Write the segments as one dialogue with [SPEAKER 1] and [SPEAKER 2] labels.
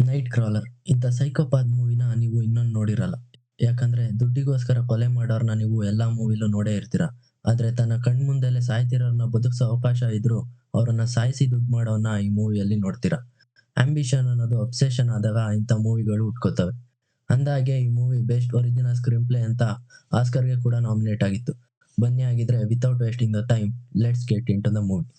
[SPEAKER 1] Night crawler ಇಂಥ psychopath ಮೂವಿನ ನೀವು ಇನ್ನೊಂದು ನೋಡಿರಲ್ಲ. ಯಾಕಂದ್ರೆ ದುಡ್ಡಿಗೋಸ್ಕರ ಕೊಲೆ ಮಾಡೋರ್ನ ನೀವು ಎಲ್ಲಾ ಮೂವಿಲೂ ನೋಡೇ ಇರ್ತೀರ. ಆದ್ರೆ ತನ್ನ ಕಣ್ಮುಂದೆಲೆ ಸಾಯ್ತಿರೋರ್ನ ಬದುಕ್ಸೋ ಅವಕಾಶ ಇದ್ರೂ ಅವ್ರನ್ನ ಸಾಯಿಸಿ ದುಡ್ಡು ಮಾಡೋನ್ನ ಈ ಮೂವಿಯಲ್ಲಿ ನೋಡ್ತೀರ. ಆಂಬಿಷನ್ ಅನ್ನೋದು ಅಬ್ಸೆಷನ್ ಆದಾಗ ಇಂಥ ಮೂವಿಗಳು ಹುಟ್ಕೋತವೆ. ಅಂದಾಗೆ ಈ movie best original screen play ಅಂತ ಆಸ್ಕರ್‌ಗೆ ಕೂಡ ನಾಮಿನೇಟ್ ಆಗಿತ್ತು. ಬನ್ನಿ ಹಾಗಿದ್ರೆ without wasting the time let's get into the movie.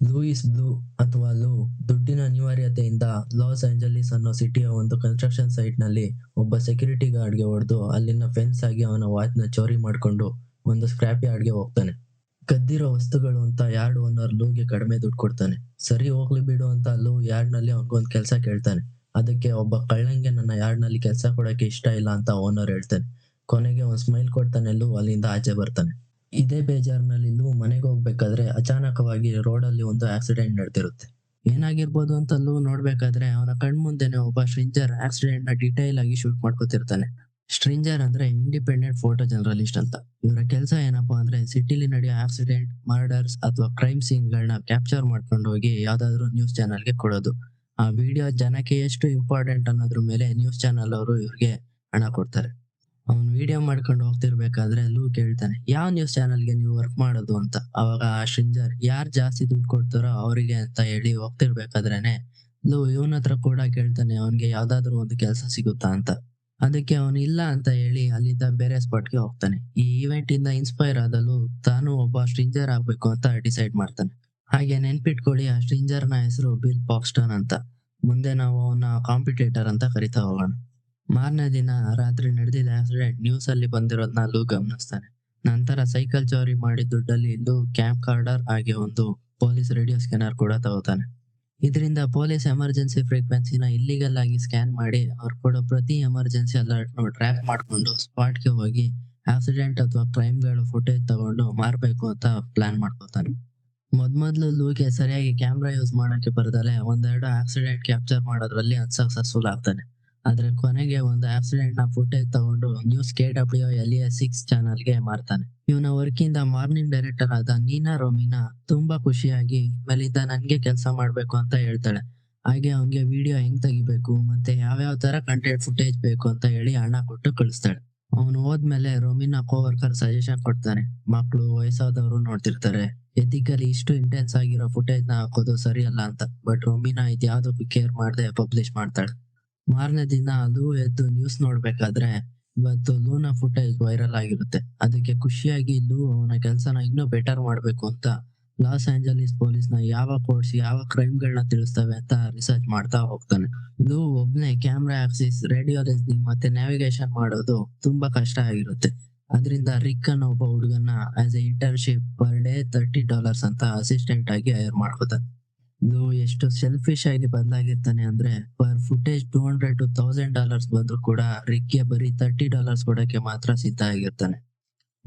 [SPEAKER 1] Louis blue ಅಥವಾ ಲೂ ದುಡ್ಡಿನ ಅನಿವಾರ್ಯತೆಯಿಂದ ಲಾಸ್ ಏಂಜಲೀಸ್ ಅನ್ನೋ ಸಿಟಿಯ ಒಂದು ಕನ್ಸ್ಟ್ರಕ್ಷನ್ ಸೈಟ್‌ನಲ್ಲಿ ಒಬ್ಬ ಸೆಕ್ಯೂರಿಟಿ ಗಾರ್ಡ್‌ಗೆ ಹೊಡೆದು ಅಲ್ಲಿನ ಫೆನ್ಸ್ ಆಗಿ ಅವನ ವಾಚ್‌ನ ಚೋರಿ ಮಾಡ್ಕೊಂಡು ಒಂದು ಸ್ಕ್ರ್ಯಾಪ್ ಯಾರ್ಡ್‌ಗೆ ಹೋಗ್ತಾನೆ. ಕದ್ದಿರೋ ವಸ್ತುಗಳು ಅಂತ ಯಾರ್ಡ್ ಓನರ್ ಲೂಗೆ ಕಡಿಮೆ ದುಡ್ಡು ಕೊಡ್ತಾನೆ. ಸರಿ ಹೋಗ್ಲಿ ಬಿಡು ಅಂತ ಲೂ ಯಾರ್ಡ್‌ನಲ್ಲಿ ಅವನಿಗೊಂದು ಕೆಲಸ ಕೇಳ್ತಾನೆ. ಅದಕ್ಕೆ ಒಬ್ಬ ಕಳ್ಳಂಗೆ ನನ್ನ ಯಾರ್ಡ್‌ನಲ್ಲಿ ಕೆಲಸ ಕೊಡಕ್ಕೆ ಇಷ್ಟ ಇಲ್ಲ ಅಂತ ಓನರ್ ಹೇಳ್ತಾನೆ. ಕೊನೆಗೆ ಒಂದು ಸ್ಮೈಲ್ ಕೊಡ್ತಾನೆ ಲೂ ಅಲ್ಲಿಂದ ಆಚೆ ಬರ್ತಾನೆ. ಇದೇ ಬೇಜಾರಿನಲ್ಲಿ ಲೂ ಮನೆಗೆ ಹೋಗ್ಬೇಕಾದ್ರೆ ಅಚಾನಕವಾಗಿ ರೋಡಲ್ಲಿ ಒಂದು ಆಕ್ಸಿಡೆಂಟ್ ನಡೆದಿರುತ್ತೆ. ಏನಾಗಿರ್ಬೋದು ಅಂತ ಲೂ ನೋಡ್ಬೇಕಾದ್ರೆ ಅವನ ಕಣ್ಮುಂದೆನೆ ಒಬ್ಬ ಸ್ಟ್ರೇಂಜರ್ ಆಕ್ಸಿಡೆಂಟ್ ನ ಡೀಟೇಲ್ ಆಗಿ ಶೂಟ್ ಮಾಡ್ಕೊತಿರ್ತಾನೆ. ಸ್ಟ್ರೇಂಜರ್ ಅಂದ್ರೆ ಇಂಡಿಪೆಂಡೆಂಟ್ ಫೋಟೋ ಜರ್ನಲಿಸ್ಟ್ ಅಂತ. ಇವರ ಕೆಲಸ ಏನಪ್ಪಾ ಅಂದ್ರೆ ಸಿಟಿಲಿ ನಡೆಯೋ ಆಕ್ಸಿಡೆಂಟ್, ಮರ್ಡರ್ಸ್ ಅಥವಾ ಕ್ರೈಮ್ ಸೀನ್ ಗಳನ್ನ ಕ್ಯಾಪ್ಚರ್ ಮಾಡ್ಕೊಂಡು ಹೋಗಿ ಯಾವ್ದಾದ್ರು ನ್ಯೂಸ್ ಚಾನೆಲ್ಗೆ ಕೊಡೋದು. ಆ ವಿಡಿಯೋ ಜನಕ್ಕೆ ಎಷ್ಟು ಇಂಪಾರ್ಟೆಂಟ್ ಅನ್ನೋದ್ರ ಮೇಲೆ ನ್ಯೂಸ್ ಚಾನೆಲ್ ಅವರು ಇವ್ರಿಗೆ ಹಣ ಕೊಡ್ತಾರೆ. ಅವ್ನು ವಿಡಿಯೋ ಮಾಡ್ಕೊಂಡು ಹೋಗ್ತಿರ್ಬೇಕಾದ್ರೆ ಲೂ ಕೇಳ್ತಾನೆ, ಯಾವ ನ್ಯೂಸ್ ಚಾನೆಲ್ಗೆ ನೀವು ವರ್ಕ್ ಮಾಡೋದು ಅಂತ. ಅವಾಗ ಆ ಸ್ಟ್ರೇಂಜರ್ ಯಾರ್ ಜಾಸ್ತಿ ದುಡ್ಡು ಕೊಡ್ತಾರೋ ಅವರಿಗೆ ಅಂತ ಹೇಳಿ ಹೋಗ್ತಿರ್ಬೇಕಾದ್ರೇನೆ ಲೂ ಇವನ ಹತ್ರ ಕೂಡ ಕೇಳ್ತಾನೆ ಅವನ್ಗೆ ಯಾವ್ದಾದ್ರು ಒಂದು ಕೆಲಸ ಸಿಗುತ್ತಾ ಅಂತ. ಅದಕ್ಕೆ ಅವನು ಇಲ್ಲ ಅಂತ ಹೇಳಿ ಅಲ್ಲಿಂದ ಬೇರೆ ಸ್ಪಾಟ್ಗೆ ಹೋಗ್ತಾನೆ. ಈ ಇವೆಂಟ್ ಇಂದ ಇನ್ಸ್ಪೈರ್ ಆದ ಲೂ ತಾನು ಒಬ್ಬ ಸ್ಟ್ರೇಂಜರ್ ಆಗ್ಬೇಕು ಅಂತ ಡಿಸೈಡ್ ಮಾಡ್ತಾನೆ. ಹಾಗೆ ನೆನ್ಪಿಟ್ಕೊಳ್ಳಿ, ಆ ಸ್ಟ್ರೇಂಜರ್ ನ ಹೆಸರು ಬಿಲ್ ಪಾಕ್ಸ್ಟನ್ ಅಂತ. ಮುಂದೆ ನಾವು ಅವನ ಕಾಂಪಿಟೇಟರ್ ಅಂತ ಕರಿತಾ ಹೋಗೋಣ. ಮಾರನೇ ದಿನ ರಾತ್ರಿ ನಡೆದಿದ್ದ ಆಕ್ಸಿಡೆಂಟ್ ನ್ಯೂಸ್ ಅಲ್ಲಿ ಬಂದಿರೋದ್ನ ಲೂ ಗಮನಿಸ್ತಾನೆ. ನಂತರ ಸೈಕಲ್ ಚೋರಿ ಮಾಡಿದ ದುಡ್ಡಲ್ಲಿ ಲೂ ಕ್ಯಾಂಪ್ ಕಾರ್ಡರ್ ಹಾಗೆ ಒಂದು ಪೊಲೀಸ್ ರೇಡಿಯೋ ಸ್ಕ್ಯಾನರ್ ಕೂಡ ತಗೋತಾನೆ. ಇದರಿಂದ ಪೊಲೀಸ್ ಎಮರ್ಜೆನ್ಸಿ ಫ್ರೀಕ್ವೆನ್ಸಿನ ಇಲ್ಲಿಗಲ್ ಆಗಿ ಸ್ಕ್ಯಾನ್ ಮಾಡಿ ಅವ್ರು ಕೊಡೋ ಪ್ರತಿ ಎಮರ್ಜೆನ್ಸಿ ಅಲರ್ಟ್ ಟ್ರ್ಯಾಕ್ ಮಾಡ್ಕೊಂಡು ಸ್ಪಾಟ್ಗೆ ಹೋಗಿ ಆಕ್ಸಿಡೆಂಟ್ ಅಥವಾ ಕ್ರೈಮ್ಗಳ ಫುಟೇಜ್ ತಗೊಂಡು ಮಾರ್ಬೇಕು ಅಂತ ಪ್ಲಾನ್ ಮಾಡ್ಕೋತಾನೆ. ಮೊದ್ಮೊದ್ಲು ಲೂಗೆ ಸರಿಯಾಗಿ ಕ್ಯಾಮ್ರಾ ಯೂಸ್ ಮಾಡಕ್ಕೆ ಬರ್ದಲೆ ಒಂದೆರಡು ಆಕ್ಸಿಡೆಂಟ್ ಕ್ಯಾಪ್ಚರ್ ಮಾಡೋದ್ರಲ್ಲಿ ಅನ್ಸಕ್ಸಸ್ಫುಲ್ ಆಗ್ತಾನೆ. ಆದ್ರೆ ಕೊನೆಗೆ ಒಂದು ಆಕ್ಸಿಡೆಂಟ್ ನ ಫುಟೇಜ್ ತಗೊಂಡು ನ್ಯೂಸ್ KWLES 6 ಚಾನಲ್ಗೆ ಮಾರ್ತಾನೆ. ಇವನ ವರ್ಕ್ ಇಂದ ಮಾರ್ನಿಂಗ್ ಡೈರೆಕ್ಟರ್ ಆದ ನೀನಾ ರೋಮಿನಾ ತುಂಬಾ ಖುಷಿಯಾಗಿ ಇನ್ಮೇಲಿಂದ ನನ್ಗೆ ಕೆಲಸ ಮಾಡ್ಬೇಕು ಅಂತ ಹೇಳ್ತಾಳೆ. ಹಾಗೆ ಅವನ್ಗೆ ವಿಡಿಯೋ ಹೆಂಗ್ ತೆಗಿಬೇಕು ಮತ್ತೆ ಯಾವ್ಯಾವ ತರ ಕಂಟೆಂಟ್ ಫುಟೇಜ್ ಬೇಕು ಅಂತ ಹೇಳಿ ಹಣ ಕೊಟ್ಟು ಕಳಿಸ್ತಾಳೆ. ಅವನು ಹೋದ್ಮೇಲೆ ರೋಮಿನಾ ಕೋವರ್ಕರ್ ಸಜೆಷನ್ ಕೊಡ್ತಾನೆ. ಮಕ್ಳು, ವಯಸ್ಸಾದವರು ನೋಡ್ತಿರ್ತಾರೆ, ಎಥಿಕಲಿ ಇಷ್ಟು ಇಂಟೆನ್ಸ್ ಆಗಿರೋ ಫುಟೇಜ್ ನ ಹಾಕೋದು ಸರಿಯಲ್ಲ ಅಂತ. ಬಟ್ ರೋಮಿನಾ ಇದ್ಯಾವ್ದಕ್ಕೂ ಕೇರ್ ಮಾಡದೆ ಪಬ್ಲಿಷ್ ಮಾಡ್ತಾಳೆ. ಮಾರನೇ ದಿನ ಲೂ ಎದ್ದು ನ್ಯೂಸ್ ನೋಡ್ಬೇಕಾದ್ರೆ ಇವತ್ತು ಲೂನ ಫುಟೇಜ್ ವೈರಲ್ ಆಗಿರುತ್ತೆ. ಅದಕ್ಕೆ ಖುಷಿಯಾಗಿ ಲೂ ಅವನ ಕೆಲಸನ ಇನ್ನೂ ಬೆಟರ್ ಮಾಡ್ಬೇಕು ಅಂತ ಲಾಸ್ ಏಂಜಲೀಸ್ ಪೊಲೀಸ್ನ ಯಾವ ಕೋಡ್ಸ್ ಯಾವ ಕ್ರೈಮ್ಗಳನ್ನ ತಿಳಿಸ್ತವೆ ಅಂತ ರಿಸರ್ಚ್ ಮಾಡ್ತಾ ಹೋಗ್ತಾನೆ. ಲೂ ಒಬ್ನೇ ಕ್ಯಾಮ್ರಾ ಆಕ್ಸಿಸ್, ರೇಡಿಯೋ ಲಿಸ್ನಿಂಗ್ ಮತ್ತೆ ನ್ಯಾವಿಗೇಷನ್ ಮಾಡೋದು ತುಂಬಾ ಕಷ್ಟ ಆಗಿರುತ್ತೆ. ಅದರಿಂದ ರಿಕ್ ಅನ್ನೋ ಒಬ್ಬ ಹುಡುಗನ್ನ as a internship per day $30 ಅಂತ ಅಸಿಸ್ಟೆಂಟ್ ಆಗಿ ಹೈರ್ ಮಾಡ್ಕೋತಾನೆ. ಇದು ಎಷ್ಟು ಸೆಲ್ಫಿಶ್ ಆಗಿ ಬದಲಾಗಿರ್ತಾನೆ ಅಂದ್ರೆ ಪರ್ ಫುಟೇಜ್ $200 to $1000 ಬಂದ್ರು ಕೂಡ ರಿಕ್ಗೆ ಬರೀ $30 ಕೊಡಕ್ಕೆ ಮಾತ್ರ ಸಿದ್ಧ ಆಗಿರ್ತಾನೆ.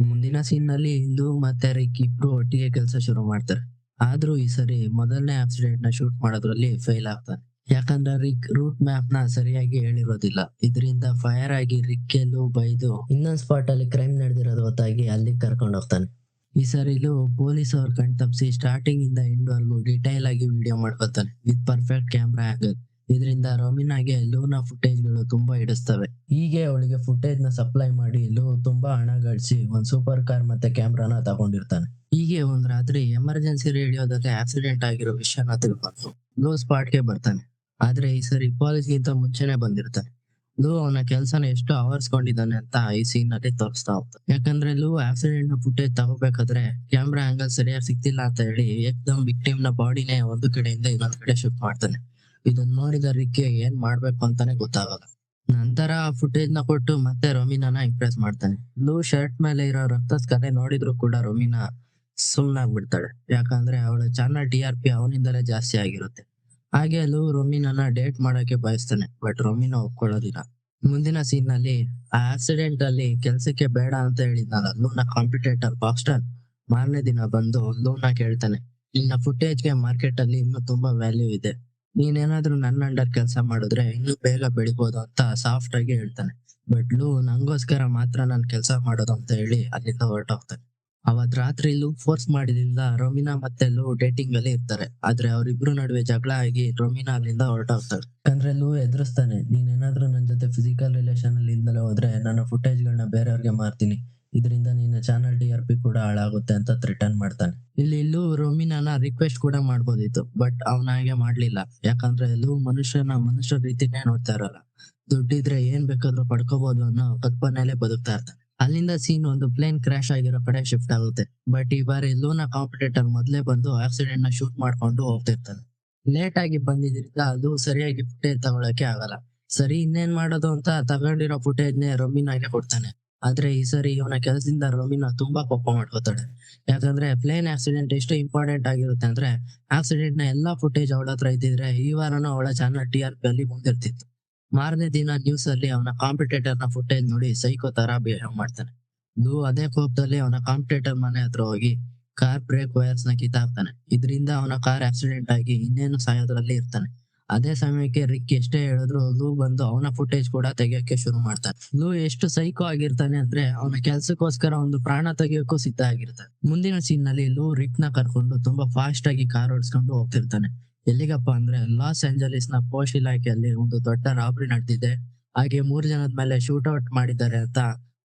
[SPEAKER 1] ಮುಂದಿನ ಸೀನ್ ನಲ್ಲಿ ಲೂ ಮತ್ತೆ ರಿಕ್ ಇಬ್ರು ಒಟ್ಟಿಗೆ ಕೆಲಸ ಶುರು ಮಾಡ್ತಾರೆ. ಆದ್ರೂ ಈ ಸರಿ ಮೊದಲನೇ ಆಕ್ಸಿಡೆಂಟ್ ನ ಶೂಟ್ ಮಾಡೋದ್ರಲ್ಲಿ ಫೇಲ್ ಆಗ್ತಾನೆ. ಯಾಕಂದ್ರೆ ರಿಕ್ ರೂಟ್ ಮ್ಯಾಪ್ ನ ಸರಿಯಾಗಿ ಹೇಳಿರೋದಿಲ್ಲ. ಇದರಿಂದ ಫೈರ್ ಆಗಿ ರಿಕ್ ಲೂ ಬೈದು ಇನ್ನೊಂದ್ ಸ್ಪಾಟ್ ಅಲ್ಲಿ ಕ್ರೈಮ್ ನಡೆದಿರೋದು ಗೊತ್ತಾಗಿ ಅಲ್ಲಿಗೆ ಕರ್ಕೊಂಡು ಹೋಗ್ತಾನೆ. ಈ ಸರಿ ಲೂ ಪೊಲೀಸ್ ಅವ್ರ ಕಣ್ ತಪ್ಪಿಸಿ ಸ್ಟಾರ್ಟಿಂಗ್ ಇಂದ ಎಂಡ್ ವರ್ಗು ಡೀಟೈಲ್ ಆಗಿ ವಿಡಿಯೋ ಮಾಡ್ಕೊತಾನೆ ವಿತ್ ಪರ್ಫೆಕ್ಟ್ ಕ್ಯಾಮ್ರಾ ಆಂಗಲ್. ಇದರಿಂದ ರೋಮಿನಾಗೆ ಲೂನ ಫುಟೇಜ್ ಗಳು ತುಂಬಾ ಹಿಡಿಸ್ತವೆ. ಹೀಗೆ ಅವಳಿಗೆ ಫುಟೇಜ್ ನ ಸಪ್ಲೈ ಮಾಡಿ ಲೂ ತುಂಬಾ ಹಣ ಗಳಿಸಿ ಒಂದ್ ಸೂಪರ್ ಕಾರ್ ಮತ್ತೆ ಕ್ಯಾಮ್ರಾನ ತಗೊಂಡಿರ್ತಾನೆ. ಹೀಗೆ ಒಂದ್ ರಾತ್ರಿ ಎಮರ್ಜೆನ್ಸಿ ರೇಡಿಯೋದಲ್ಲಿ ಆಕ್ಸಿಡೆಂಟ್ ಆಗಿರೋ ವಿಷಯನ ತಿಳ್ಕೊಂಡು ಲೂ ಸ್ಪಾಟ್ಗೆ ಬರ್ತಾನೆ. ಆದ್ರೆ ಈ ಸರಿ ಪೊಲೀಸ್ಗಿಂತ ಮುಂಚೆನೆ ಬಂದಿರ್ತಾನೆ. ಲೂ ಅವನ ಕೆಲ್ಸನ ಎಷ್ಟು ಅವರ್ಸ್ಕೊಂಡಿದ್ದಾನೆ ಅಂತ ಈ ಸೀನ್ ನಲ್ಲಿ ತೋರಿಸ್ತಾ ಹೋಗ್ತಾನೆ. ಯಾಕಂದ್ರೆ ಲೂ ಆಕ್ಸಿಡೆಂಟ್ ನ ಫುಟೇಜ್ ತಗೋಬೇಕಾದ್ರೆ ಕ್ಯಾಮ್ರಾ ಆಂಗಲ್ ಸರಿಯಾಗಿ ಸಿಗ್ತಿಲ್ಲ ಅಂತ ಹೇಳಿ ಏಕ್ದಮ್ ವಿಕ್ಟಿಮ್ ನ ಬಾಡಿನೇ ಒಂದು ಕಡೆಯಿಂದ ಇನ್ನೊಂದ್ ಕಡೆ ಶಿಫ್ಟ್ ಮಾಡ್ತಾನೆ. ಇದನ್ನ ನೋಡಿದ ರಿಕ್ಗೆ ಏನ್ ಮಾಡ್ಬೇಕು ಅಂತಾನೆ ಗೊತ್ತಾಗಲ್ಲ. ನಂತರ ಆ ಫುಟೇಜ್ ನ ಕೊಟ್ಟು ಮತ್ತೆ ರೊಮಿನಾನ ಇಂಪ್ರೆಸ್ ಮಾಡ್ತಾನೆ. ಲೂ ಶರ್ಟ್ ಮೇಲೆ ಇರೋ ರಕ್ತದ ಕಲೆ ನೋಡಿದ್ರು ಕೂಡ ರೊಮಿನಾ ಸುಮ್ನಾಗ್ಬಿಡ್ತಾಳೆ. ಯಾಕಂದ್ರೆ ಅವಳ ಚಾನಲ್ TRP ಅವನಿಂದಲೇ ಜಾಸ್ತಿ ಆಗಿರುತ್ತೆ. ಹಾಗೆ ಲೂ ರೊಮಿನಾನ ಡೇಟ್ ಮಾಡಕ್ಕೆ ಬಯಸ್ತಾನೆ. ಬಟ್ ರೊಮಿನಾ ಒಪ್ಕೊಳ್ಳೋದಿಲ್ಲ. ಮುಂದಿನ ಸೀನ್ ನಲ್ಲಿ ಆ ಆಕ್ಸಿಡೆಂಟ್ ಅಲ್ಲಿ ಕೆಲ್ಸಕ್ಕೆ ಬೇಡ ಅಂತ ಹೇಳಿದ್ನಲ್ಲ ಲೂನ ಕಾಂಪಿಟೇಟರ್ ಬಾಕ್ಸ್ಟನ್ ಮಾರನೇ ದಿನ ಬಂದು ಲೂನ ಕೇಳ್ತಾನೆ, ನಿನ್ನ ಫುಟೇಜ್ಗೆ ಮಾರ್ಕೆಟ್ ಅಲ್ಲಿ ಇನ್ನೂ ತುಂಬಾ ವ್ಯಾಲ್ಯೂ ಇದೆ. ನೀನೇನಾದ್ರೂ ನನ್ನ ಅಂಡರ್ ಕೆಲಸ ಮಾಡಿದ್ರೆ ಇನ್ನೂ ಬೇಗ ಬೆಳಿಬೋದು ಅಂತ ಸಾಫ್ಟ್ ಆಗಿ ಹೇಳ್ತಾನೆ. ಬಟ್ ಲೂ ನಂಗೋಸ್ಕರ ಮಾತ್ರ ನಾನ್ ಕೆಲಸ ಮಾಡೋದು ಅಂತ ಹೇಳಿ ಅಲ್ಲಿಂದ ಹೊರಟೋಗ್ತಾನೆ. ಅವತ್ ರಾತ್ರಿ ಲೂ ಫೋರ್ಸ್ ಮಾಡಿದ್ರಿಂದ ರೊಮಿನಾ ಮತ್ತೆ ಲೂ ಡೇಟಿಂಗ್ ಅಲ್ಲಿ ಇರ್ತಾರೆ. ಆದ್ರೆ ಅವ್ರಿಬ್ರು ನಡುವೆ ಜಗಳ ಆಗಿ ರೊಮಿನಾ ಅಲ್ಲಿಂದ ಹೊರಟೋಗ್ತಾಳೆ. ಯಾಕಂದ್ರೆ ಲೂ ಎದುರಿಸ್ತಾನೆ, ನೀನೇನಾದ್ರೂ ನನ್ ಜೊತೆ ಫಿಸಿಕಲ್ ರಿಲೇಶನ್ ಅಲ್ಲಿ ಇಲ್ದಲೆ ಹೋದ್ರೆ ನನ್ನ ಫುಟೇಜ್ ಗಳನ್ನ ಬೇರೆಯವ್ರಿಗೆ ಮಾರ್ತೀನಿ, ಇದರಿಂದ ನಿನ್ನ ಚಾನಲ್ TRP ಕೂಡ ಹಾಳಾಗುತ್ತೆ ಅಂತ ಥ್ರೆಟನ್ ಮಾಡ್ತಾನೆ. ಇಲ್ಲಿ ಲೂ ರೊಮಿನಾನ ರಿಕ್ವೆಸ್ಟ್ ಕೂಡ ಮಾಡ್ಬೋದಿತ್ತು, ಬಟ್ ಅವನ ಹಾಗೆ ಮಾಡ್ಲಿಲ್ಲ. ಯಾಕಂದ್ರೆ ಲೂ ಮನುಷ್ಯರ ರೀತಿನೇ ನೋಡ್ತಾ ಇರಲ್ಲ. ದುಡ್ಡಿದ್ರೆ ಏನ್ ಬೇಕಾದ್ರೂ ಪಡ್ಕೋಬಹುದು ಅನ್ನೋ ಕಲ್ಪನೆಯಲ್ಲೇ ಬದುಕ್ತಾ ಇರ್ತಾನೆ. ಅಲ್ಲಿಂದ ಸೀನ್ ಒಂದು ಪ್ಲೇನ್ ಕ್ರಾಶ್ ಆಗಿರೋ ಕಡೆ ಶಿಫ್ಟ್ ಆಗುತ್ತೆ. ಬಟ್ ಈ ಬಾರಿ ಲೂನಾ ಕಾಂಪಿಟೇಟರ್ ಮೊದ್ಲೇ ಬಂದು ಆಕ್ಸಿಡೆಂಟ್ ನ ಶೂಟ್ ಮಾಡ್ಕೊಂಡು ಹೋಗ್ತಿರ್ತಾನೆ. ಲೇಟ್ ಆಗಿ ಬಂದಿದ್ರಿಂದ ಅದು ಸರಿಯಾಗಿ ಫುಟೇಜ್ ತಗೊಳಕ್ಕೆ ಆಗಲ್ಲ. ಸರಿ, ಇನ್ನೇನ್ ಮಾಡೋದು ಅಂತ ತಗೊಂಡಿರೋ ಫುಟೇಜ್ ನೇ ರೊಮಿನಾಗೆ ಕೊಡ್ತಾನೆ. ಆದ್ರೆ ಈ ಸರಿ ಇವನ ಕೆಲಸದಿಂದ ರೊಮಿನಾ ತುಂಬಾ ಕೋಪ ಮಾಡ್ಕೋತಾಳೆ. ಯಾಕಂದ್ರೆ ಪ್ಲೇನ್ ಆಕ್ಸಿಡೆಂಟ್ ಎಷ್ಟು ಇಂಪಾರ್ಟೆಂಟ್ ಆಗಿರುತ್ತೆ ಅಂದ್ರೆ, ಆಕ್ಸಿಡೆಂಟ್ ನ ಎಲ್ಲಾ ಫುಟೇಜ್ ಅವಳ ಹತ್ರ ಇದ್ದಿದ್ರೆ ಈ ವಾರನೂ ಅವಳ ಚಾನಲ್ TRP ಅಲ್ಲಿ ಮುಂದಿರ್ತಿತ್ತು. ಮಾರನೇ ದಿನ ನ್ಯೂಸ್ ಅಲ್ಲಿ ಅವನ ಕಾಂಪಿಟೇಟರ್ ನ ಫುಟೇಜ್ ನೋಡಿ ಸೈಕೋ ತರ ಬಿಹೇವ್ ಮಾಡ್ತಾನೆ. ಲೂ ಅದೇ ಕೋಪದಲ್ಲಿ ಅವನ ಕಾಂಪಿಟೇಟರ್ ಮನೆ ಹತ್ರ ಹೋಗಿ ಕಾರ್ ಬ್ರೇಕ್ ವೈರ್ಸ್ ನ ಕಿತ್ತಾಕ್ತಾನೆ. ಇದರಿಂದ ಅವನ ಕಾರ್ ಆಕ್ಸಿಡೆಂಟ್ ಆಗಿ ಇನ್ನೇನು ಸಾಯೋದ್ರಲ್ಲಿ ಇರ್ತಾನೆ. ಅದೇ ಸಮಯಕ್ಕೆ ರಿಕ್ ಎಷ್ಟೇ ಹೇಳಿದ್ರು ಲೂ ಬಂದು ಅವನ ಫುಟೇಜ್ ಕೂಡ ತೆಗಿಯೋಕೆ ಶುರು ಮಾಡ್ತಾನೆ. ಲೂ ಎಷ್ಟು ಸೈಕೋ ಆಗಿರ್ತಾನೆ ಅಂದ್ರೆ ಅವನ ಕೆಲ್ಸಕ್ಕೋಸ್ಕರ ಒಂದು ಪ್ರಾಣ ತೆಗಿಯೋಕ್ಕೂ ಸಿದ್ಧ ಆಗಿರ್ತಾನೆ. ಮುಂದಿನ ಸೀನ್ ನಲ್ಲಿ ಲೂ ರಿಕ್ ನ ಕರ್ಕೊಂಡು ತುಂಬಾ ಫಾಸ್ಟ್ ಆಗಿ ಕಾರ್ ಓಡಿಸ್ಕೊಂಡು ಹೋಗ್ತಿರ್ತಾನೆ. ಎಲ್ಲಿಗಪ್ಪ ಅಂದ್ರೆ ಲಾಸ್ ಏಂಜಲೀಸ್ ನ ಪೋಸ್ಟ್ ಇಲಾಖೆಯಲ್ಲಿ ಒಂದು ದೊಡ್ಡ ರಾಬರಿ ನಡೆದಿದೆ, ಹಾಗೆ 3 ಜನದ ಮೇಲೆ ಶೂಟ್ ಔಟ್ ಮಾಡಿದ್ದಾರೆ ಅಂತ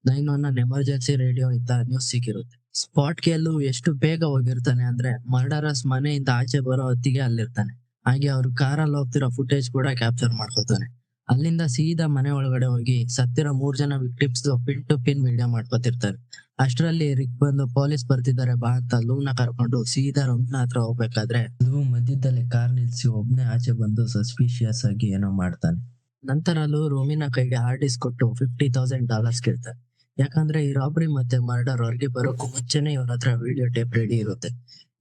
[SPEAKER 1] 911 ಎಮರ್ಜೆನ್ಸಿ ರೇಡಿಯೋ ಇಂದ ನ್ಯೂಸ್ ಸಿಕ್ಕಿರುತ್ತೆ. ಸ್ಪಾಟ್ ಗೆ ಲೂ ಎಷ್ಟು ಬೇಗ ಹೋಗಿರ್ತಾನೆ ಅಂದ್ರೆ ಮರ್ಡರರ್ಸ್ ಮನೆಯಿಂದ ಆಚೆ ಬರೋ ಹೊತ್ತಿಗೆ ಅಲ್ಲಿರ್ತಾನೆ. ಹಾಗೆ ಅವ್ರು ಕಾರಲ್ಲಿ ಹೋಗ್ತಿರೋ ಫುಟೇಜ್ ಕೂಡ ಕ್ಯಾಪ್ಚರ್ ಮಾಡ್ಕೋತಾನೆ. ಅಲ್ಲಿಂದ ಸೀದಾ ಮನೆ ಒಳಗಡೆ ಹೋಗಿ ಸತ್ತಿರೋ 3 ಜನ victims pin to pin video ಮಾಡ್ಕೊತಿರ್ತಾರೆ. ಅಷ್ಟರಲ್ಲಿ ರಿಕ್ ಬಂದು ಪೊಲೀಸ್ ಬರ್ತಿದ್ದಾರೆ ಬಾ ಅಂತ ಲೂನ ಕರ್ಕೊಂಡು ಸೀದಾ ರೊಮಿನಾ ಹತ್ರ ಹೋಗ್ಬೇಕಾದ್ರೆ ಲೂ ಮಧ್ಯದಲ್ಲಿ ಕಾರ್ ನಿಲ್ಸಿ ಒಬ್ನೇ ಆಚೆ ಬಂದು ಸಸ್ಪಿಶಿಯಸ್ ಆಗಿ ಏನೋ ಮಾಡ್ತಾನೆ. ನಂತರ ಲೂ ರೊಮಿನಾ ಕೈಗೆ ಹಾರ್ಡ್ ಡಿಸ್ಕ್ ಕೊಟ್ಟು $50,000 ಕೇಳ್ತಾನೆ. ಯಾಕಂದ್ರೆ ಈ ರಾಬರಿ ಮತ್ತೆ ಮರ್ಡರ್ ಹೊರಗೆ ಬರೋಕ್ಕೂ ಮುಂಚೆನೆ ಇವನ ಹತ್ರ ವಿಡಿಯೋ ಟೇಪ್ ರೆಡಿ ಇರುತ್ತೆ.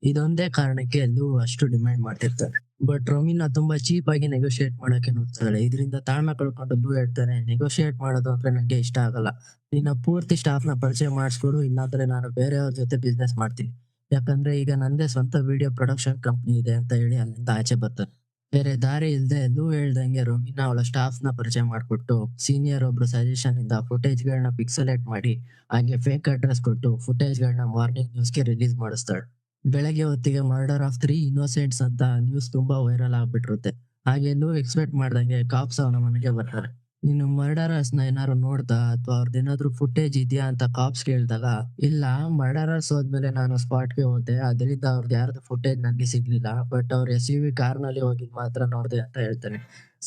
[SPEAKER 1] ಇದೊಂದೇ ಕಾರಣಕ್ಕೆ ಲೂ ಅಷ್ಟು ಡಿಮ್ಯಾಂಡ್ ಮಾಡ್ತಿರ್ತಾನೆ. ಬಟ್ ರೊಮಿನಾ ತುಂಬಾ ಚೀಪ್ ಆಗಿ ನೆಗೋಶಿಯೇಟ್ ಮಾಡಕ್ಕೆ ನೋಡ್ತಾಳೆ. ಇದರಿಂದ ತಾಳ್ಮೆ ಕಳ್ಕೊಂಡು ಲೂ ಹೇಳ್ತಾನೆ, ನೆಗೋಶಿಯೇಟ್ ಮಾಡೋದು ಅಂದ್ರೆ ನಂಗೆ ಇಷ್ಟ ಆಗಲ್ಲ. ನಿನ್ನ ಪೂರ್ತಿ ಸ್ಟಾಫ್ ನ ಪರಿಚಯ ಮಾಡಿಸ್ಕೊಡು, ಇಲ್ಲಾಂದ್ರೆ ನಾನು ಬೇರೆಯವ್ರ ಜೊತೆ ಬಿಸ್ನೆಸ್ ಮಾಡ್ತೀನಿ. ಯಾಕಂದ್ರೆ ಈಗ ನಂದೇ ಸ್ವಂತ ವಿಡಿಯೋ ಪ್ರೊಡಕ್ಷನ್ ಕಂಪ್ನಿ ಇದೆ ಅಂತ ಹೇಳಿ ಅಲ್ಲಿಂದ ಆಚೆ ಬರ್ತಾನೆ. ಬೇರೆ ದಾರಿ ಇಲ್ದೆ ಲೂ ಹೇಳ್ದಂಗೆ ರೊಮಿನಾ ಅವಳ ಸ್ಟಾಫ್ ನ ಪರಿಚಯ ಮಾಡ್ಕೊಟ್ಟು ಸೀನಿಯರ್ ಒಬ್ರು ಸಜೆಷನ್ ಇಂದ ಫುಟೇಜ್ ಗಳನ್ನ ಪಿಕ್ಸಲೇಟ್ ಮಾಡಿ ಹಾಗೆ ಫೇಕ್ ಅಡ್ರೆಸ್ ಕೊಟ್ಟು ಫುಟೇಜ್ ಗಳನ್ನ ಮಾರ್ನಿಂಗ್ ನ್ಯೂಸ್ ಗೆ ರಿಲೀಸ್ ಮಾಡಿಸ್ತಾಳೆ. ಬೆಳಗ್ಗೆ ಹೊತ್ತಿಗೆ ಮರ್ಡರ್ ಆಫ್ 3 ಇನ್ನೋಸೆಂಟ್ಸ್ ಅಂತ ನ್ಯೂಸ್ ತುಂಬಾ ವೈರಲ್ ಆಗ್ಬಿಟ್ಟಿರುತ್ತೆ. ಹಾಗೆ ಲೂ ಎಕ್ಸ್ಪೆಕ್ಟ್ ಮಾಡ್ದಂಗೆ ಕಾಪ್ಸ್ ಅವನ ಮನೆಗೆ ಬರ್ತಾರೆ. ನೀನು ಮರ್ಡರರ್ಸ್ ನ ಏನಾದ್ರು ನೋಡ್ದಾ ಅಥವಾ ಅವ್ರದ್ದೇನಾದ್ರು ಫುಟೇಜ್ ಇದೆಯಾ ಅಂತ ಕಾಪ್ಸ್ ಕೇಳಿದಾಗ, ಇಲ್ಲ, ಮರ್ಡರರ್ಸ್ ಹೋದ್ಮೇಲೆ ನಾನು ಸ್ಪಾಟ್ ಗೆ ಹೋದೆ, ಅದರಿಂದ ಅವ್ರದ್ದು ಯಾರ್ದು ಫುಟೇಜ್ ನಂಗೆ ಸಿಗ್ಲಿಲ್ಲ, ಬಟ್ ಅವ್ರ SUV ಕಾರ್ ನಲ್ಲಿ ಹೋಗಿದ್ ಮಾತ್ರ ನೋಡ್ದೆ ಅಂತ ಹೇಳ್ತಾನೆ.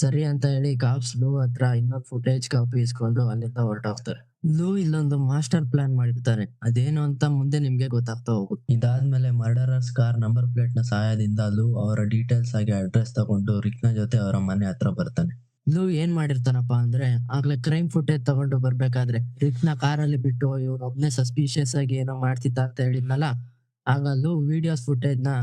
[SPEAKER 1] ಸರಿ ಅಂತ ಹೇಳಿ ಕಾಪ್ಸ್ ಲೂ ಹತ್ರ ಇನ್ನೊಂದು ಫುಟೇಜ್ ಕಾಪಿ ಇಸ್ಕೊಂಡು ಅಲ್ಲಿಂದ ಹೊರಟೋಗ್ತಾರೆ. ಲೂ ಇಲ್ಲೊಂದು ಮಾಸ್ಟರ್ ಪ್ಲಾನ್ ಮಾಡಿರ್ತಾನೆ, ಅದೇನು ಅಂತ ಮುಂದೆ ನಿಮ್ಗೆ ಗೊತ್ತಾಗ್ತಾ ಹೋಗುತ್ತೆ. ಇದಾದ್ಮೇಲೆ ಮರ್ಡರರ್ಸ್ ಕಾರ್ ನಂಬರ್ ಪ್ಲೇಟ್ ನ ಸಹಾಯದಿಂದ ಲೂ ಅವರ ಡೀಟೇಲ್ಸ್ ಆಗಿ ಅಡ್ರೆಸ್ ತಗೊಂಡು ರಿಕ್ ನ ಜೊತೆ ಅವರ ಮನೆ ಹತ್ರ ಬರ್ತಾನೆ. ಲೂ ಏನ್ ಮಾಡಿರ್ತಾನಪ್ಪ ಅಂದ್ರೆ, ಆಗ್ಲೇ ಕ್ರೈಮ್ ಫುಟೇಜ್ ತಗೊಂಡು ಬರ್ಬೇಕಾದ್ರೆ ರಿಕ್ ನ ಕಾರಲ್ಲಿ ಬಿಟ್ಟು ಇವ್ನು ಒಬ್ನೇ ಸಸ್ಪಿಶಿಯಸ್ ಆಗಿ ಏನೋ ಮಾಡ್ತಿದ್ದ ಅಂತ ಹೇಳಿದ್ನಲ್ಲ, ಆಗ ಲೂ ವಿಡಿಯೋಸ್ ಫುಟೇಜ್ ನ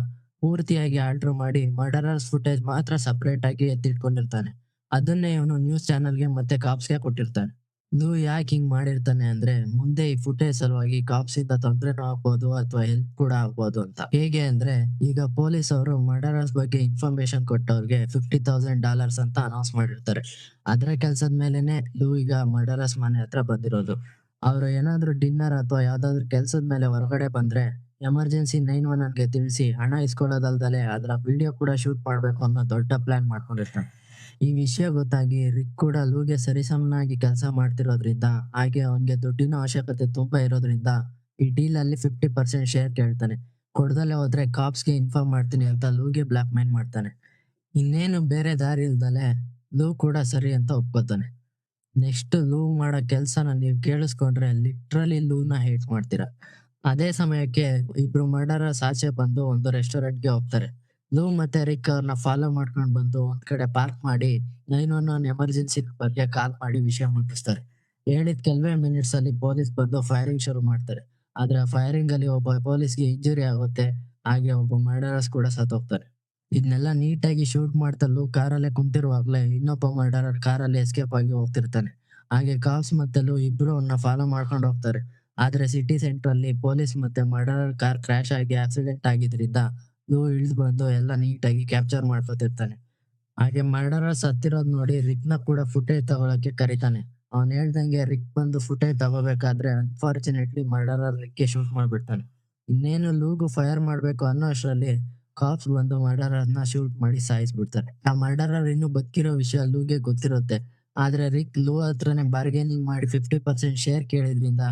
[SPEAKER 1] ಪೂರ್ತಿಯಾಗಿ ಆಲ್ಟರ್ ಮಾಡಿ ಮರ್ಡರರ್ಸ್ ಫುಟೇಜ್ ಮಾತ್ರ ಸಪರೇಟ್ ಆಗಿ ಎತ್ತಿಟ್ಕೊಂಡಿರ್ತಾನೆ. ಅದನ್ನೇ ಇವನು ನ್ಯೂಸ್ ಚಾನೆಲ್ಗೆ ಮತ್ತೆ ಕಾಪ್ಸ್ಗೆ ಕೊಟ್ಟಿರ್ತಾನೆ. ಲೂ ಯಾಕೆ ಹಿಂಗ್ ಮಾಡಿರ್ತಾನೆ ಅಂದ್ರೆ, ಮುಂದೆ ಈ ಫುಟೇಜ್ ಸಲುವಾಗಿ ಕಾಪ್ಸ್ ಇಂದ ತೊಂದ್ರೆನೂ ಆಗ್ಬೋದು ಅಥವಾ ಹೆಲ್ಪ್ ಕೂಡ ಆಗ್ಬೋದು ಅಂತ. ಹೇಗೆ ಅಂದ್ರೆ, ಈಗ ಪೊಲೀಸ್ ಅವರು ಮರ್ಡರರ್ಸ್ ಬಗ್ಗೆ ಇನ್ಫಾರ್ಮೇಶನ್ ಕೊಟ್ಟವ್ರಿಗೆ $50,000 ಅಂತ ಅನೌನ್ಸ್ ಮಾಡಿರ್ತಾರೆ. ಅದ್ರ ಕೆಲ್ಸದ ಮೇಲೆನೆ ಲೂ ಈಗ ಮರ್ಡರರ್ಸ್ ಮನೆ ಹತ್ರ ಬಂದಿರೋದು. ಅವ್ರು ಏನಾದ್ರು ಡಿನ್ನರ್ ಅಥವಾ ಯಾವ್ದಾದ್ರು ಕೆಲ್ಸದ ಮೇಲೆ ಹೊರಗಡೆ ಬಂದ್ರೆ ಎಮರ್ಜೆನ್ಸಿ 911 ಗೆ ತಿಳಿಸಿ ಹಣ ಇಸ್ಕೊಳ್ಳೋದಲ್ದಲೆ ಅದ್ರ ವಿಡಿಯೋ ಕೂಡ ಶೂಟ್ ಮಾಡ್ಬೇಕು ಅನ್ನೋ ದೊಡ್ಡ ಪ್ಲಾನ್ ಮಾಡ್ಕೊಂಡಿರ್ತಾನೆ. ಈ ವಿಷಯ ಗೊತ್ತಾಗಿ ರಿಕ್ ಕೂಡ ಲೂಗೆ ಸರಿಸಮನಾಗಿ ಕೆಲಸ ಮಾಡ್ತಿರೋದ್ರಿಂದ, ಹಾಗೆ ಅವನ್ಗೆ ದುಡ್ಡಿನ ಅವಶ್ಯಕತೆ ತುಂಬಾ ಇರೋದ್ರಿಂದ ಈ ಡೀಲ್ ಅಲ್ಲಿ 50% ಶೇರ್ ಕೇಳ್ತಾನೆ. ಕೊಡ್ದಲೆ ಹೋದ್ರೆ ಕಾಪ್ಸ್ಗೆ ಇನ್ಫಾರ್ಮ್ ಮಾಡ್ತೀನಿ ಅಂತ ಲೂಗೆ ಬ್ಲಾಕ್ ಮೇಲ್ ಮಾಡ್ತಾನೆ. ಇನ್ನೇನು ಬೇರೆ ದಾರಿ ಇಲ್ದಲೆ ಲೂ ಕೂಡ ಸರಿ ಅಂತ ಒಪ್ಕೋತಾನೆ. ನೆಕ್ಸ್ಟ್ ಲೂ ಮಾಡೋ ಕೆಲ್ಸನ ನೀವ್ ಕೇಳಿಸ್ಕೊಂಡ್ರೆ ಲಿಟ್ರಲಿ ಲೂನ ಹೇಟ್ ಮಾಡ್ತೀರಾ. ಅದೇ ಸಮಯಕ್ಕೆ ಇಬ್ರು ಮರ್ಡರರ್ಸ್ ಆಚೆ ಬಂದು ಒಂದು ರೆಸ್ಟೋರೆಂಟ್ ಗೆ ಹೋಗ್ತಾರೆ. ಲೂ ಮತ್ತೆ ರಿಕ್ ಅವ್ರನ್ನ ಫಾಲೋ ಮಾಡ್ಕೊಂಡ್ ಬಂದು ಒಂದ್ ಕಡೆ ಪಾರ್ಕ್ ಮಾಡಿ 911 ಎಮರ್ಜೆನ್ಸಿ ಬಗ್ಗೆ ಕಾಲ್ ಮಾಡಿ ವಿಷಯ ಮುಟ್ಟಿಸ್ತಾರೆ. ಹೇಳಿದ ಕೆಲವೇ ಮಿನಿಟ್ಸ್ ಅಲ್ಲಿ ಪೊಲೀಸ್ ಬಂದು ಫೈರಿಂಗ್ ಶುರು ಮಾಡ್ತಾರೆ. ಆದ್ರೆ ಆ ಫೈರಿಂಗ್ ಅಲ್ಲಿ ಒಬ್ಬ ಪೊಲೀಸ್ಗೆ ಇಂಜುರಿ ಆಗುತ್ತೆ, ಹಾಗೆ ಒಬ್ಬ ಮರ್ಡರರ್ಸ್ ಕೂಡ ಸತ್ತೋಗ್ತಾರೆ. ಇದನ್ನೆಲ್ಲ ನೀಟಾಗಿ ಶೂಟ್ ಮಾಡ್ತಾ ಲೂ ಕಾರಲ್ಲೇ ಕುಂತಿರುವಾಗ್ಲೇ ಇನ್ನೊಬ್ಬ ಮರ್ಡರರ್ ಕಾರಲ್ಲಿ ಎಸ್ಕೇಪ್ ಆಗಿ ಹೋಗ್ತಿರ್ತಾನೆ. ಹಾಗೆ ಕಾಪ್ಸ್ ಮತ್ತೆ ಲೂ ಇಬ್ರು ಅವನ್ನ ಫಾಲೋ ಮಾಡ್ಕೊಂಡು ಹೋಗ್ತಾರೆ. ಆದ್ರೆ ಸಿಟಿ ಸೆಂಟರ್ ಅಲ್ಲಿ ಪೊಲೀಸ್ ಮತ್ತೆ ಮರ್ಡರರ್ ಕಾರ್ ಕ್ರಾಶ್ ಆಗಿ ಆಕ್ಸಿಡೆಂಟ್ ಆಗಿದ್ರಿಂದ ಲೂ ಇಳ್ದು ಬಂದು ಎಲ್ಲ ನೀಟಾಗಿ ಕ್ಯಾಪ್ಚರ್ ಮಾಡ್ಕೊತಿರ್ತಾನೆ. ಹಾಗೆ ಮರ್ಡರರ್ ಸತ್ತಿರೋದ್ ನೋಡಿ ರಿಕ್ ನ ಕೂಡ ಫುಟೇಜ್ ತಗೊಳಕ್ಕೆ ಕರೀತಾನೆ. ಅವ್ನ್ ಹೇಳ್ದಂಗೆ ರಿಕ್ ಬಂದು ಫುಟೇಜ್ ತಗೋಬೇಕಾದ್ರೆ ಅನ್ಫಾರ್ಚುನೇಟ್ಲಿ ಮರ್ಡರರ್ ರಿಕ್ ಗೆ ಶೂಟ್ ಮಾಡ್ಬಿಡ್ತಾನೆ. ಇನ್ನೇನು ಲೂಗು ಫೈರ್ ಮಾಡ್ಬೇಕು ಅನ್ನೋ ಅಷ್ಟರಲ್ಲಿ ಕಾಪ್ಸ್ ಬಂದು ಮರ್ಡರರ್‌ನ ಶೂಟ್ ಮಾಡಿ ಸಾಯಿಸ್ಬಿಡ್ತಾರೆ. ಆ ಮರ್ಡರರ್ ಇನ್ನೂ ಬದುಕಿರೋ ವಿಷಯ ಲೂಗೆ ಗೊತ್ತಿರುತ್ತೆ. ಆದ್ರೆ ರಿಕ್ ಲೂ ಹತ್ರನೇ ಬಾರ್ಗೇನಿಂಗ್ ಮಾಡಿ 50% ಶೇರ್ ಕೇಳಿದ್ರಿಂದ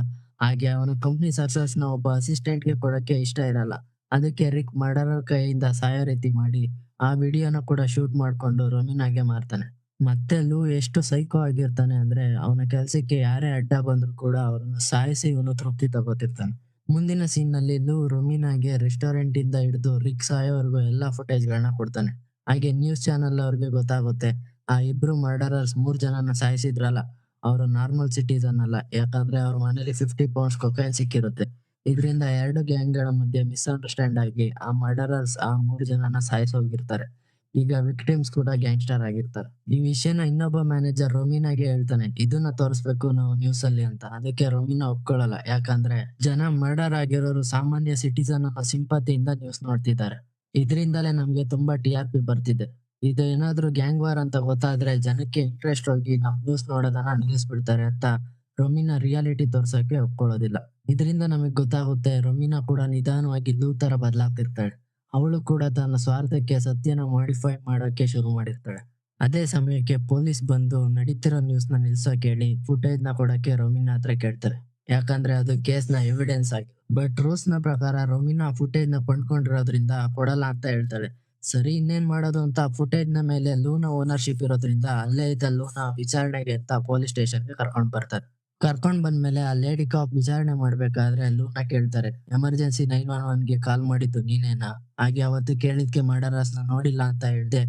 [SPEAKER 1] ಹಾಗೆ ಅವನ ಕಂಪನಿ ಸಕ್ಸಸ್‌ನ ಒಬ್ಬ ಅಸಿಸ್ಟೆಂಟ್‌ಗೆ ಕೊಡಕ್ಕೆ ಇಷ್ಟ ಇರಲ್ಲ. ಅದಕ್ಕೆ ರಿಕ್ ಮರ್ಡರರ್ ಕೈಯಿಂದ ಸಾಯೋ ರೀತಿ ಮಾಡಿ ಆ ವಿಡಿಯೋನ ಕೂಡ ಶೂಟ್ ಮಾಡ್ಕೊಂಡು ರೊಮಿನಾಗೆ ಮಾರ್ತಾನೆ. ಮತ್ತೆ ಲೂ ಎಷ್ಟು ಸೈಕೋ ಆಗಿರ್ತಾನೆ ಅಂದ್ರೆ ಅವನ ಕೆಲ್ಸಕ್ಕೆ ಯಾರೇ ಅಡ್ಡ ಬಂದ್ರು ಕೂಡ ಅವ್ರನ್ನ ಸಾಯಿಸಿ ಇವನು ತೃಪ್ತಿ ತಗೋತಿರ್ತಾನೆ. ಮುಂದಿನ ಸೀನ್‌ನಲ್ಲಿ ಲೂ ರೊಮಿನಾಗೆ ರೆಸ್ಟೋರೆಂಟ್ ಇಂದ ಹಿಡಿದು ರಿಕ್ ಸಾಯೋವರೆಗೂ ಎಲ್ಲಾ ಫುಟೇಜ್‌ಗಳನ್ನ ಕೊಡ್ತಾನೆ. ಹಾಗೆ ನ್ಯೂಸ್ ಚಾನೆಲ್ ಅವ್ರಿಗೆ ಗೊತ್ತಾಗುತ್ತೆ. ಆ ಇಬ್ರು ಮರ್ಡರರ್ಸ್ 3 ಜನನ ಸಾಯಿಸಿದ್ರಲ್ಲ, ಅವ್ರು ನಾರ್ಮಲ್ ಸಿಟಿಜನ್ ಅಲ್ಲ. ಯಾಕಂದ್ರೆ ಅವ್ರ ಮನೇಲಿ 50 ಪೌಂಡ್ಸ್ ಕೊಕೈನ್ ಸಿಕ್ಕಿರುತ್ತೆ. ಇದ್ರಿಂದ 2 ಗ್ಯಾಂಗ್‌ಗಳ ಮಧ್ಯೆ ಮಿಸ್‌ಅಂಡರ್‌ಸ್ಟ್ಯಾಂಡ್ ಆಗಿ ಆ ಮರ್ಡರರ್ಸ್ ಆ 3 ಜನನ ಸಾಯಿಸೋಗಿರ್ತಾರೆ. ಈಗ ವಿಕ್ಟಿಮ್ಸ್ ಕೂಡ ಗ್ಯಾಂಗ್‌ಸ್ಟರ್ ಆಗಿರ್ತಾರೆ. ಈ ವಿಷಯನ ಇನ್ನೊಬ್ಬ ಮ್ಯಾನೇಜರ್ ರೊಮಿನಾಗೆ ಹೇಳ್ತಾನೆ. ಇದನ್ನ ತೋರಿಸ್ಬೇಕು ನಾವು ನ್ಯೂಸ್ ಅಲ್ಲಿ ಅಂತ. ಅದಕ್ಕೆ ರೊಮಿನಾ ಒಪ್ಕೊಳ್ಳಲ್ಲ. ಯಾಕಂದ್ರೆ ಜನ ಮರ್ಡರ್ ಆಗಿರೋರು ಸಾಮಾನ್ಯ ಸಿಟಿಜನ್ ಅನ್ನೋ ಸಿಂಪತಿಯಿಂದ ನ್ಯೂಸ್ ನೋಡ್ತಿದ್ದಾರೆ. ಇದ್ರಿಂದಲೇ ನಮ್ಗೆ ತುಂಬಾ ಟಿ.ಆರ್.ಪಿ ಬರ್ತಿದೆ. ಇದು ಏನಾದ್ರು ಗ್ಯಾಂಗ್ ವಾರ್ ಅಂತ ಗೊತ್ತಾದ್ರೆ ಜನಕ್ಕೆ ಇಂಟ್ರೆಸ್ಟ್ ಹೋಗಿ ನಮ್ ನ್ಯೂಸ್ ನೋಡೋದನ್ನ ನಿಲ್ಲಿಸ್ಬಿಡ್ತಾರೆ ಅಂತ ರೊಮಿನಾ ರಿಯಾಲಿಟಿ ತೋರ್ಸಕ್ಕೆ ಒಪ್ಕೊಳ್ಳೋದಿಲ್ಲ. ಇದರಿಂದ ನಮಗ್ ಗೊತ್ತಾಗುತ್ತೆ ರೊಮಿನಾ ಕೂಡ ನಿಧಾನವಾಗಿ ಲೂ ತರ ಬದಲಾಗ್ತಿರ್ತಾಳೆ. ಅವಳು ಕೂಡ ತನ್ನ ಸ್ವಾರ್ಥಕ್ಕೆ ಸತ್ಯನ ಮಾಡಿಫೈ ಮಾಡೋಕೆ ಶುರು ಮಾಡಿರ್ತಾಳೆ. ಅದೇ ಸಮಯಕ್ಕೆ ಪೊಲೀಸ್ ಬಂದು ನಡೀತಿರೋ ನ್ಯೂಸ್‌ನ ನಿಲ್ಸೋಕ್ ಹೇಳಿ ಫುಟೇಜ್‌ನ ಕೊಡಕ್ಕೆ ರೊಮಿನಾ ಹತ್ರ ಕೇಳ್ತಾರೆ. ಯಾಕಂದ್ರೆ ಅದು ಕೇಸ್‌ನ ಎವಿಡೆನ್ಸ್ ಆಗಿ. ಬಟ್ ರೂಲ್ಸ್‌ನ ಪ್ರಕಾರ ರೊಮಿನಾ ಫುಟೇಜ್‌ನ ಕೊಂಡ್ಕೊಂಡಿರೋದ್ರಿಂದ ಕೊಡಲ್ಲ ಅಂತ ಹೇಳ್ತಾಳೆ. ಸರಿ ಇನ್ನೇನ್ ಮಾಡೋದು ಅಂತ ಫುಟೇಜ್‌ನ ಮೇಲೆ ಲೂನಾ ಓನರ್‌ಶಿಪ್ ಇರೋದ್ರಿಂದ ಅಲ್ಲೇ ಇದ್ದ ಲೂನಾ ವಿಚಾರಣೆಗೆ ಅಂತ ಪೊಲೀಸ್ ಸ್ಟೇಷನ್‌ಗೆ ಕರ್ಕೊಂಡ್ ಬರ್ತಾರೆ. ಕರ್ಕೊಂಡ್ ಬಂದ್ಮೇಲೆ ಆ ಲೇಡಿ ಕಾಪ್ ವಿಚಾರಣೆ ಮಾಡ್ಬೇಕಾದ್ರೆ ಲೂನಾ ಕೇಳ್ತಾರೆ, ಎಮರ್ಜೆನ್ಸಿ 911ಗೆ ಕಾಲ್ ಮಾಡಿದ್ದು ನೀನೇನಾ? ಹಾಗೆ ಅವತ್ತು ಕೇಳಿದ್ಕೆ ಮರ್ಡರರ್ಸ್‌ನ ನೋಡಿಲ್ಲ ಅಂತ ಹೇಳ್ದೆ.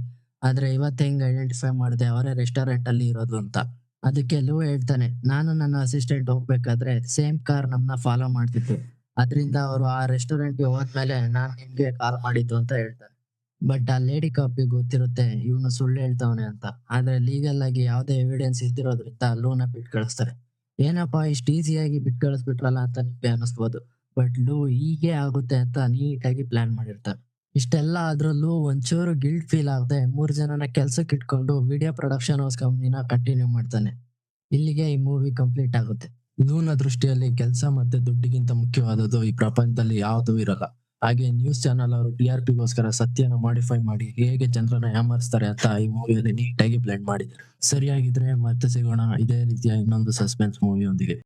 [SPEAKER 1] ಆದ್ರೆ ಇವತ್ತು ಹೆಂಗ್ ಐಡೆಂಟಿಫೈ ಮಾಡ್ದೆ ಅವರೇ ರೆಸ್ಟೋರೆಂಟ್ ಅಲ್ಲಿ ಇರೋದು ಅಂತ. ಅದಕ್ಕೆ ಲೂ ಹೇಳ್ತಾನೆ, ನಾನು ನನ್ನ ಅಸಿಸ್ಟೆಂಟ್ ಹೋಗ್ಬೇಕಾದ್ರೆ ಸೇಮ್ ಕಾರ್ ನಮ್ನ ಫಾಲೋ ಮಾಡ್ತಿತ್ತು. ಅದ್ರಿಂದ ಅವರು ಆ ರೆಸ್ಟೋರೆಂಟ್‌ಗೆ ಹೋದ್ಮೇಲೆ ನಾನ್ ನಿಮ್ಗೆ ಕಾಲ್ ಮಾಡಿದ್ದು ಅಂತ ಹೇಳ್ತಾನೆ. ಬಟ್ ಆ ಲೇಡಿ ಕಾಪಿಗ್ ಗೊತ್ತಿರುತ್ತೆ ಇವ್ನು ಸುಳ್ಳು ಹೇಳ್ತಾವ್ನೆ ಅಂತ. ಆದ್ರೆ ಲೀಗಲ್ ಆಗಿ ಯಾವ್ದೇ ಎವಿಡೆನ್ಸ್ ಇಲ್ದಿರೋದ್ರಿಂದ ಲೂನ ಬಿಟ್ ಕಳಿಸ್ತಾರೆ. ಏನಪ್ಪಾ ಇಷ್ಟ್ ಈಸಿಯಾಗಿ ಬಿಟ್ ಕಳಿಸ್ಬಿಟ್ರಲ್ಲ ಅಂತ ನಿಮ್ಗೆ ಅನಿಸ್ಬೋದು. ಬಟ್ ಲೂ ಹೀಗೆ ಆಗುತ್ತೆ ಅಂತ ನೀಟಾಗಿ ಪ್ಲಾನ್ ಮಾಡಿರ್ತಾನೆ. ಇಷ್ಟೆಲ್ಲ ಆದ್ರೂ ಲೂ ಒಂಚೂರು ಗಿಲ್ಟ್ ಫೀಲ್ ಆಗದೆ 3 ಜನನ ಕೆಲ್ಸಕ್ಕೆ ಇಟ್ಕೊಂಡು ವಿಡಿಯೋ ಪ್ರೊಡಕ್ಷನ್ ಹೌಸ್ ಕಂಪನಿನ ಕಂಟಿನ್ಯೂ ಮಾಡ್ತಾನೆ. ಇಲ್ಲಿಗೆ ಈ ಮೂವಿ ಕಂಪ್ಲೀಟ್ ಆಗುತ್ತೆ. ಲೂನ ದೃಷ್ಟಿಯಲ್ಲಿ ಕೆಲಸ ಮತ್ತೆ ದುಡ್ಡಿಗಿಂತ ಮುಖ್ಯವಾದದ್ದು ಈ ಪ್ರಪಂಚದಲ್ಲಿ ಯಾವುದೂ ಇರಲ್ಲ. ಹಾಗೆ ನ್ಯೂಸ್ ಚಾನೆಲ್ ಅವರು ಟಿ.ಆರ್.ಪಿಗೋಸ್ಕರ ಸತ್ಯನ ಮಾಡಿಫೈ ಮಾಡಿ ಹೇಗೆ ಜನರನ್ನ ಯಾಮಾರಿಸ್ತಾರೆ ಅಂತ ಈ ಮೂವಿಯಲ್ಲಿ ನೀಟಾಗಿ ಬ್ಲೆಂಡ್ ಮಾಡಿದ್ದಾರೆ. ಸರಿಯಾಗಿದ್ರೆ ಮತ್ತೆ ಸಿಗೋಣ ಇದೇ ರೀತಿಯ ಇನ್ನೊಂದು ಸಸ್ಪೆನ್ಸ್ ಮೂವಿಯೊಂದಿಗೆ.